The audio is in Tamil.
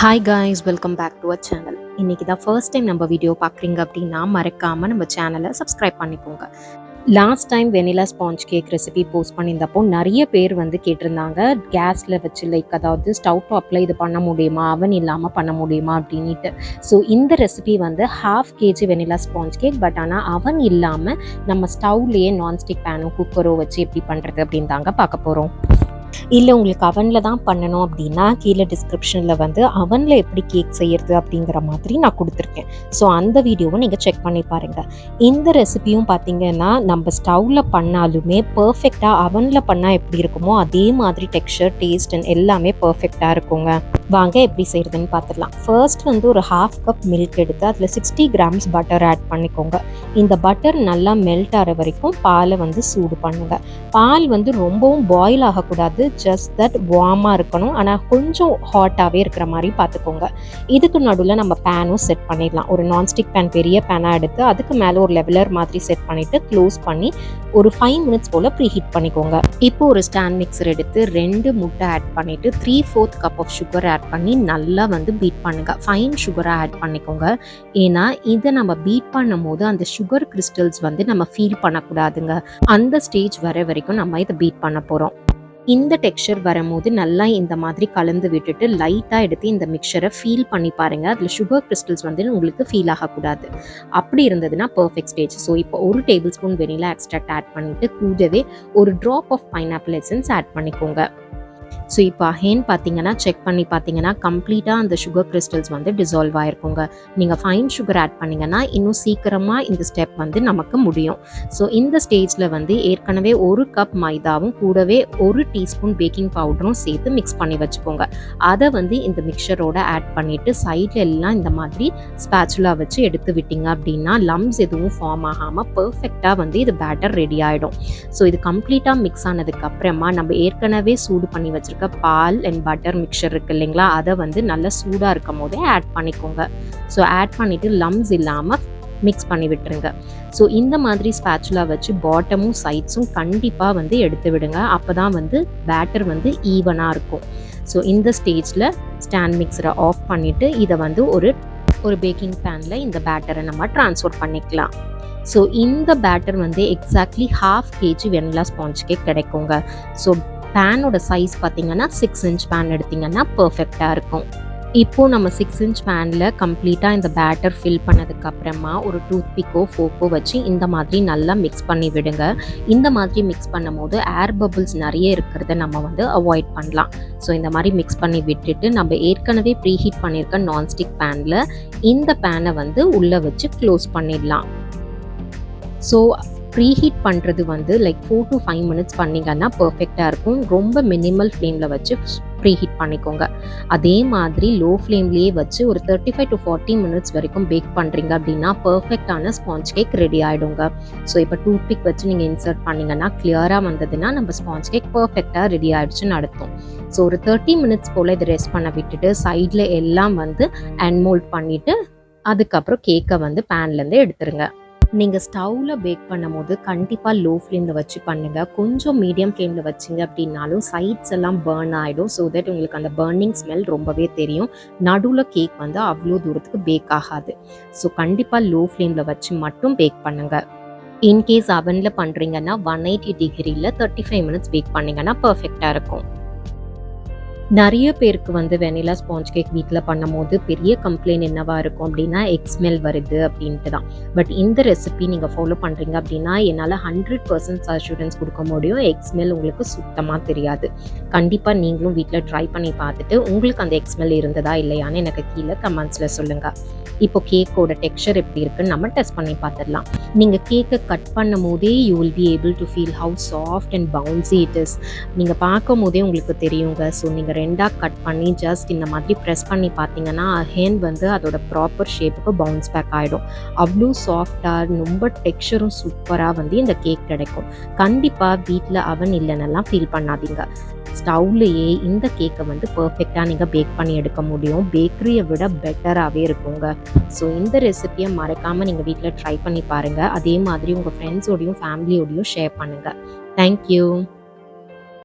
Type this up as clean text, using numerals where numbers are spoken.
Hi guys, welcome back to our channel. இன்றைக்கி தான் ஃபர்ஸ்ட் டைம் நம்ம வீடியோ பார்க்குறீங்க அப்படின்னா மறக்காமல் நம்ம சேனலை சப்ஸ்கிரைப் பண்ணிக்கோங்க. Last time vanilla sponge cake recipe post பண்ணியிருந்தப்போ நிறைய பேர் வந்து கேட்டிருந்தாங்க, கேஸில் வச்சு அதாவது ஸ்டவ் டாப்பில் இது பண்ண முடியுமா, அவன் இல்லாமல் பண்ண முடியுமா அப்படின்ட்டு. ஸோ இந்த ரெசிபி வந்து 1/2 kg vanilla sponge cake, but ஆனால் அவன் இல்லாமல் நம்ம ஸ்டவ்லேயே நான்ஸ்டிக் பேனோ குக்கரோ வச்சு எப்படி பண்ணுறது அப்படின்னு தாங்க பார்க்க போகிறோம். இல்லை உங்களுக்கு அவனில் தான் பண்ணணும் அப்படின்னா கீழே டிஸ்கிரிப்ஷனில் வந்து அவனில் எப்படி கேக் செய்கிறது அப்படிங்கிற மாதிரி நான் கொடுத்துருக்கேன். ஸோ அந்த வீடியோவை நீங்கள் செக் பண்ணி பாருங்கள். இந்த ரெசிபியும் பார்த்திங்கன்னா நம்ம ஸ்டவ்வில் பண்ணாலுமே பர்ஃபெக்டாக அவனில் பண்ணால் எப்படி இருக்குமோ அதே மாதிரி டெக்ஸ்சர், டேஸ்ட் அண்ட் எல்லாமே பர்ஃபெக்டாக இருக்குங்க. வாங்க எப்படி செய்கிறதுன்னு பார்த்துடலாம். ஃபர்ஸ்ட் வந்து ஒரு 1/2 கப் மில்க் எடுத்து அதில் 60 grams பட்டர் ஆட் பண்ணிக்கோங்க. இந்த பட்டர் நல்லா மெல்ட் ஆகிற வரைக்கும் பாலை வந்து சூடு பண்ணுங்க. பால் வந்து ரொம்பவும் பாயில் ஆகக்கூடாது, ஜஸ்ட் தட் வார்மாக இருக்கணும். ஆனால் கொஞ்சம் ஹாட்டாகவே இருக்கிற மாதிரி பார்த்துக்கோங்க. இதுக்கு நடுவில் நம்ம பேனும் செட் பண்ணிடலாம். ஒரு நான்ஸ்டிக் பேன், பெரிய பேனாக எடுத்து அதுக்கு மேலே ஒரு லெவலர் மாதிரி செட் பண்ணிவிட்டு க்ளோஸ் பண்ணி ஒரு 5 minutes போல் ப்ரீஹீட் பண்ணிக்கோங்க. இப்போ ஒரு ஸ்டாண்ட் மிக்சர் எடுத்து 2 முட்டை ஆட் பண்ணிவிட்டு 3/4 கப் ஆஃப் சுகர் ஆட் பண்ணி நல்லா வந்து பீட் பண்ணுங்க. ஃபைன் சுகராக ஆட் பண்ணிக்கோங்க. ஏன்னா இதை நம்ம பீட் பண்ணும் போது அந்த சுகர் கிறிஸ்டல்ஸ் வந்து நம்ம ஃபீல் பண்ணக்கூடாதுங்க. அந்த ஸ்டேஜ் வர வரைக்கும் நம்ம இதை பீட் பண்ண போகிறோம். இந்த டெக்ஸ்சர் வரும்போது நல்லா இந்த மாதிரி கலந்து விட்டுட்டு லைட்டாக எடுத்து இந்த மிக்சரை ஃபீல் பண்ணி பாருங்கள். அதில் சுகர் கிறிஸ்டல்ஸ் வந்து உங்களுக்கு ஃபீல் ஆகக்கூடாது. அப்படி இருந்ததுன்னா பர்ஃபெக்ட் ஸ்டேஜ். ஸோ இப்போ 1 tablespoon வெனிலா எக்ஸ்ட்ராக்ட் ஆட் பண்ணிவிட்டு கூடவே ஒரு drop of pineapple essence add பண்ணிக்கோங்க. ஸோ இப்போ அகெயின் பார்த்தீங்கன்னா செக் பண்ணி பார்த்தீங்கன்னா கம்ப்ளீட்டாக அந்த சுகர் கிறிஸ்டல்ஸ் வந்து டிசால்வ் ஆகிருக்குங்க. நீங்கள் ஃபைன் சுகர் ஆட் பண்ணிங்கன்னா இன்னும் சீக்கிரமாக இந்த ஸ்டெப் வந்து நமக்கு முடியும். ஸோ இந்த ஸ்டேஜில் வந்து ஏற்கனவே 1 கப் மைதாவும் கூடவே 1 டீஸ்பூன் பேக்கிங் பவுடரும் சேர்த்து மிக்ஸ் பண்ணி வச்சுக்கோங்க. அதை வந்து இந்த மிக்சரோட ஆட் பண்ணிவிட்டு சைடில் எல்லாம் இந்த மாதிரி ஸ்பேச்சுலா வச்சு எடுத்து விட்டீங்க அப்படின்னா லம்ஸ் எதுவும் ஃபார்ம் ஆகாமல் பர்ஃபெக்டாக வந்து இது பேட்டர் ரெடி ஆகிடும். ஸோ இது கம்ப்ளீட்டாக மிக்ஸ் ஆனதுக்கு அப்புறமா நம்ம ஏற்கனவே சூடு பண்ணி வச்சிருக்க பால் அண்ட் பட்டர் மிக்சர் இருக்கு இல்லைங்களா, அதை வந்து நல்லா சூடாக இருக்கும் போதே ஆட் பண்ணிக்கோங்க. ஸோ ஆட் பண்ணிவிட்டு லம்ஸ் இல்லாமல் மிக்ஸ் பண்ணி விட்டுருங்க. ஸோ இந்த மாதிரி ஸ்பேச்சுலா வச்சு பாட்டமும் சைட்ஸும் கண்டிப்பாக வந்து எடுத்து விடுங்க. அப்போ தான் வந்து பேட்டர் வந்து ஈவனாக இருக்கும். ஸோ இந்த ஸ்டேஜில் ஸ்டாண்ட் மிக்சரை ஆஃப் பண்ணிவிட்டு இதை வந்து ஒரு பேக்கிங் பேனில் இந்த பேட்டரை நம்ம ட்ரான்ஸ்ஃபர் பண்ணிக்கலாம். ஸோ இந்த பேட்டர் வந்து exactly 1/2 kg vanilla sponge cake கிடைக்குங்க. ஸோ பேனோட சைஸ் பார்த்தீங்கன்னா 6 inch பேன் எடுத்திங்கன்னா பர்ஃபெக்டாக இருக்கும். இப்போது நம்ம 6 inch பேனில் கம்ப்ளீட்டாக இந்த பேட்டர் ஃபில் பண்ணதுக்கப்புறமா ஒரு டூத்பிக்கோ ஃபோக்கோ வச்சு இந்த மாதிரி நல்லா மிக்ஸ் பண்ணி விடுங்க. இந்த மாதிரி மிக்ஸ் பண்ணும் போது ஏர் பபிள்ஸ் நிறைய இருக்கிறத நம்ம வந்து அவாய்ட் பண்ணலாம். ஸோ இந்த மாதிரி மிக்ஸ் பண்ணி விட்டுட்டு நம்ம ஏற்கனவே ப்ரீஹீட் பண்ணியிருக்க நான்ஸ்டிக் பேனில் இந்த பேனை வந்து உள்ளே வச்சு க்ளோஸ் பண்ணிடலாம். ஸோ ப்ரீஹீட் பண்ணுறது வந்து 4 to 5 minutes பண்ணிங்கன்னா பர்ஃபெக்டாக இருக்கும். ரொம்ப மினிமல் ஃப்ளேமில் வச்சு ப்ரீஹீட் பண்ணிக்கோங்க. அதே மாதிரி லோ ஃப்ளேம்லேயே வச்சு ஒரு 35 to 40 minutes வரைக்கும் பேக் பண்ணுறீங்க அப்படின்னா பர்ஃபெக்டான ஸ்பாஞ்ச் கேக் ரெடி ஆகிடுங்க. ஸோ இப்போ டூத்பிக் வச்சு நீங்கள் இன்சர்ட் பண்ணிங்கன்னா கிளியராக வந்ததுன்னா நம்ம ஸ்பாஞ்ச் கேக் பர்ஃபெக்டாக ரெடி ஆகிடுச்சுன்னு அர்த்தம். ஸோ ஒரு 30 minutes போல் இதை ரெஸ்ட் பண்ண விட்டுட்டு சைடில் எல்லாம் வந்து அன்மோல்ட் பண்ணிவிட்டு அதுக்கப்புறம் கேக்கை வந்து பேன்லேருந்து எடுத்துருங்க. நீங்கள் ஸ்டவ்வில் பேக் பண்ணும் போது கண்டிப்பாக லோ ஃப்ளேமில் வச்சு பண்ணுங்கள். கொஞ்சம் மீடியம் ஃப்ளேமில் வச்சிங்க அப்படின்னாலும் சைட்ஸ் எல்லாம் பர்ன் ஆகிடும். ஸோ தட் உங்களுக்கு அந்த பர்னிங் ஸ்மெல் ரொம்பவே தெரியும். நடுவில் கேக் வந்து அவ்வளோ தூரத்துக்கு பேக் ஆகாது. ஸோ கண்டிப்பாக லோ ஃப்ளேமில் வச்சு மட்டும் பேக் பண்ணுங்கள். இன்கேஸ் அவனில் பண்ணுறீங்கன்னா 180 degreeல 35 minutes பேக் பண்ணிங்கன்னா பர்ஃபெக்டாக இருக்கும். நிறைய பேருக்கு வந்து வெனிலா ஸ்பாஞ்ச் கேக் வீட்டில் பண்ணும் போது பெரிய கம்ப்ளைண்ட் என்னவா இருக்கும் அப்படின்னா எக் ஸ்மெல் வருது அப்படின்ட்டு தான். பட் இந்த ரெசிபி நீங்கள் ஃபாலோ பண்ணுறீங்க அப்படின்னா என்னால் 100% அஷூரன்ஸ் கொடுக்க முடியும். எக் ஸ்மெல் உங்களுக்கு சுத்தமாக தெரியாது. கண்டிப்பாக நீங்களும் வீட்டில் ட்ரை பண்ணி பார்த்துட்டு உங்களுக்கு அந்த எக் ஸ்மெல் இருந்ததா இல்லையான்னு எனக்கு கீழே கமெண்ட்ஸில் சொல்லுங்கள். இப்போ கேக்கோட டெக்ஸ்சர் எப்படி இருக்குன்னு நம்ம டெஸ்ட் பண்ணி பார்த்துடலாம். நீங்கள் கேக்கை கட் பண்ணும் போதே you will be able to feel how soft and bouncy it is. நீங்கள் பார்க்கும் போதே உங்களுக்கு தெரியுங்க. ஸோ நீங்கள் 2ஆக கட் பண்ணி ஜஸ்ட் இந்த மாதிரி ப்ரெஸ் பண்ணி பார்த்தீங்கன்னா அகெயின் வந்து அதோட ப்ராப்பர் ஷேப்புக்கு பவுன்ஸ் பேக் ஆகிடும். அவ்வளோ சாஃப்டாக ரொம்ப டெக்ஸ்சரும் சூப்பராக வந்து இந்த கேக் கிடைக்கும். கண்டிப்பாக வீட்டில் அவன் இல்லைன்னெல்லாம் ஃபீல் பண்ணாதீங்க. ஸ்டவ்லேயே இந்த கேக்கை வந்து பர்ஃபெக்டாக நீங்கள் பேக் பண்ணி எடுக்க முடியும். பேக்கரியை விட பெட்டராகவே இருக்குங்க. ஸோ இந்த ரெசிபியை மறக்காமல் நீங்கள் வீட்டில் ட்ரை பண்ணி பாருங்கள். அதே மாதிரி உங்கள் ஃப்ரெண்ட்ஸோடையும் ஃபேமிலியோடையும் ஷேர் பண்ணுங்கள். தேங்க்யூ.